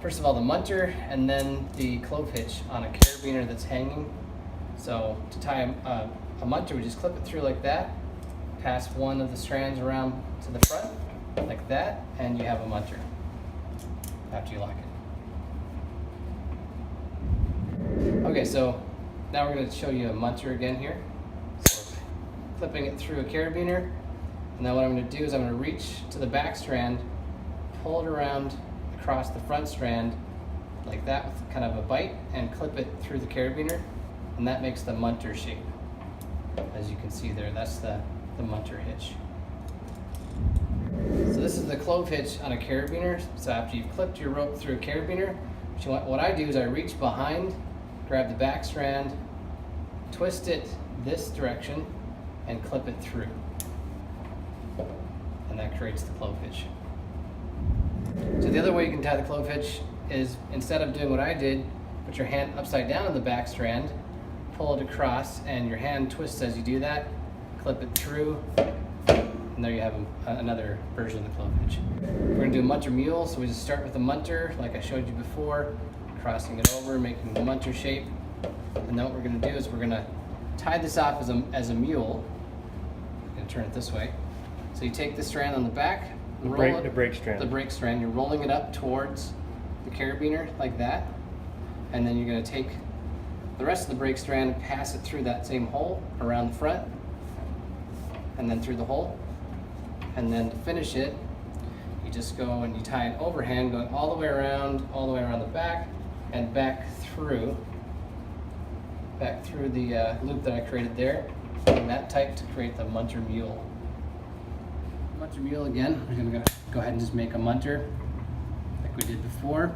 first of all the munter and then the clove hitch on a carabiner that's hanging. So to tie a munter, we just clip it through like that, pass one of the strands around to the front like that, and you have a munter after you lock it. Okay, so now we're going to show you a munter again here. So clipping it through a carabiner, and then what I'm going to do is I'm going to reach to the back strand, pull it around across the front strand like that with kind of a bite, and clip it through the carabiner, and that makes the munter shape. As you can see there, that's the munter hitch. So this is the clove hitch on a carabiner. So after you've clipped your rope through a carabiner, what I do is I reach behind, grab the back strand, twist it this direction, and clip it through. And that creates the clove hitch. So the other way you can tie the clove hitch is, instead of doing what I did, put your hand upside down on the back strand, pull it across, and your hand twists as you do that, clip it through, and there you have another version of the clove hitch. We're going to do a munter mule, so we just start with the munter like I showed you before, crossing it over, making the munter shape. And then what we're going to do is we're going to tie this off as a mule. I'm going to turn it this way. So you take the strand on the back, the brake strand. You're rolling it up towards the carabiner like that, and then you're going to take the rest of the brake strand and pass it through that same hole around the front, and then through the hole. And then to finish it, you just go and you tie an overhand going all the way around the back, and back through the loop that I created there, and that type to create the munter mule. Munter mule again, we're gonna go ahead and just make a munter like we did before.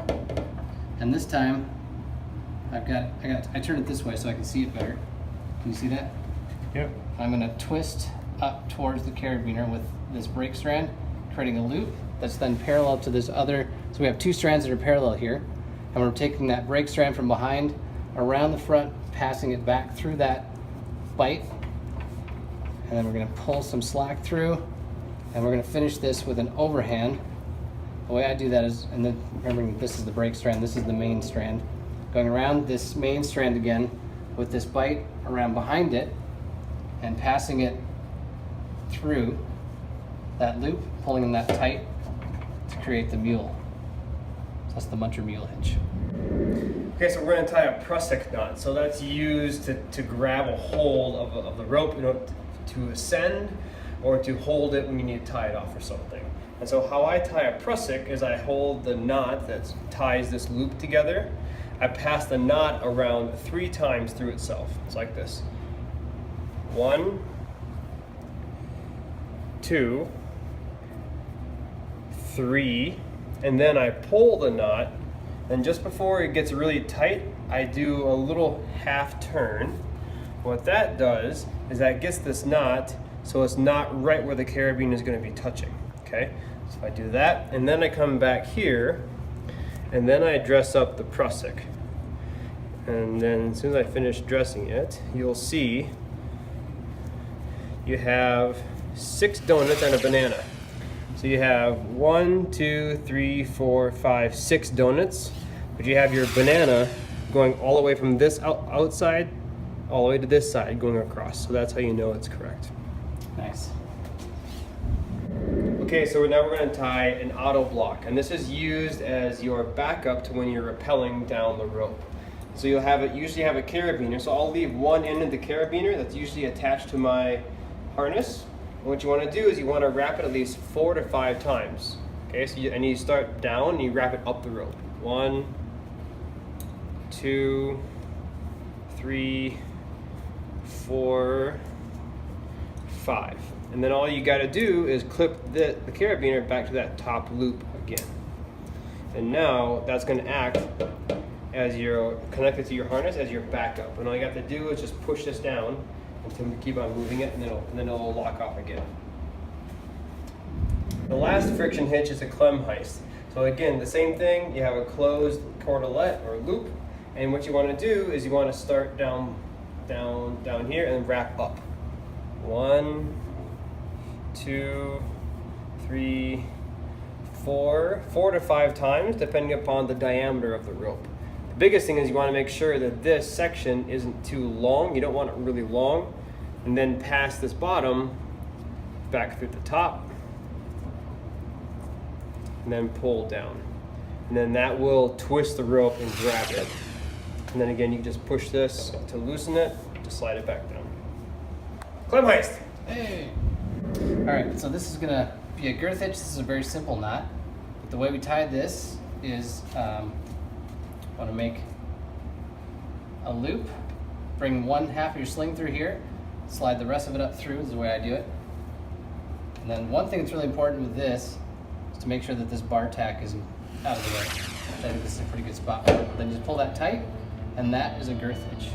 And this time, I turn it this way so I can see it better. Can you see that? Yep. I'm gonna twist up towards the carabiner with this brake strand, creating a loop that's then parallel to this other. So we have two strands that are parallel here, and we're taking that brake strand from behind around the front, passing it back through that bite, and then we're going to pull some slack through, and we're going to finish this with an overhand. The way I do that is, and then remembering this is the brake strand, this is the main strand, going around this main strand again with this bite around behind it and passing it through that loop, pulling in that tight to create the mule. So that's the munter mule hitch. Okay, so we're going to tie a prusik knot. So that's used to grab a hold of the rope, to ascend, or to hold it when you need to tie it off or something. And so how I tie a prusik is I hold the knot that ties this loop together. I pass the knot around 3 times through itself. It's like this. 1, 2, 3, and then I pull the knot, and just before it gets really tight, I do a little half turn. What that does is that gets this knot so it's not right where the carabiner is going to be touching. Okay, so I do that, and then I come back here, and then I dress up the prusik. And then as soon as I finish dressing it, you'll see you have 6 donuts and a banana. So you have 1, 2, 3, 4, 5, 6 donuts, but you have your banana going all the way from this outside all the way to this side going across. So that's how you know it's correct. Nice. Okay, so now we're going to tie an auto block, and this is used as your backup to when you're rappelling down the rope. So you'll usually have a carabiner, so I'll leave one end of the carabiner that's usually attached to my harness. And what you want to do is you want to wrap it at least 4 to 5 times. Okay, so you start down and you wrap it up the rope. 1, 2, 3, 4, 5. And then all you got to do is clip the carabiner back to that top loop again. And now that's going to act as you're connected to your harness as your backup. And all you have to do is just push this down until you keep on moving it, and then it'll lock off again. The last friction hitch is a clem heist. So again, the same thing, you have a closed cordelette or loop, and what you want to do is you want to start down here and wrap up. 1, 2, 3, 4 to 5 times, depending upon the diameter of the rope. The biggest thing is you want to make sure that this section isn't too long. You don't want it really long. And then pass this bottom back through the top, and then pull down. And then that will twist the rope and grab it. And then again, you just push this to loosen it, to slide it back down. Climb heist. Hey! Alright, so this is gonna be a girth hitch. This is a very simple knot. But the way we tie this is, want to make a loop, bring one half of your sling through here, slide the rest of it up through is the way I do it. And then one thing that's really important with this is to make sure that this bar tack is out of the way. I think this is a pretty good spot. Then just pull that tight, and that is a girth hitch.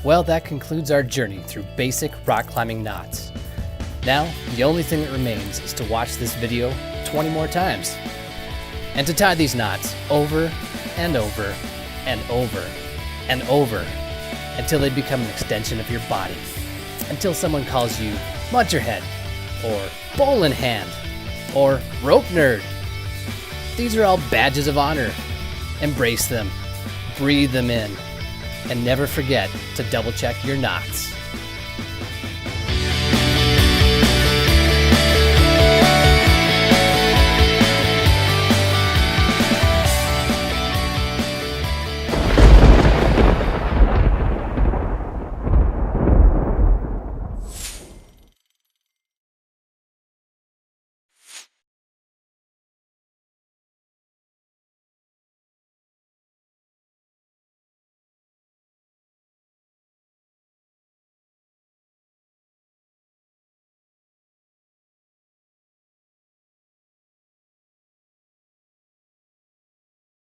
Well, that concludes our journey through basic rock climbing knots. Now, the only thing that remains is to watch this video 20 more times. And to tie these knots over and over and over and over until they become an extension of your body. Until someone calls you Muncherhead, or Bowl in Hand, or Rope Nerd. These are all badges of honor. Embrace them, breathe them in, and never forget to double check your knots.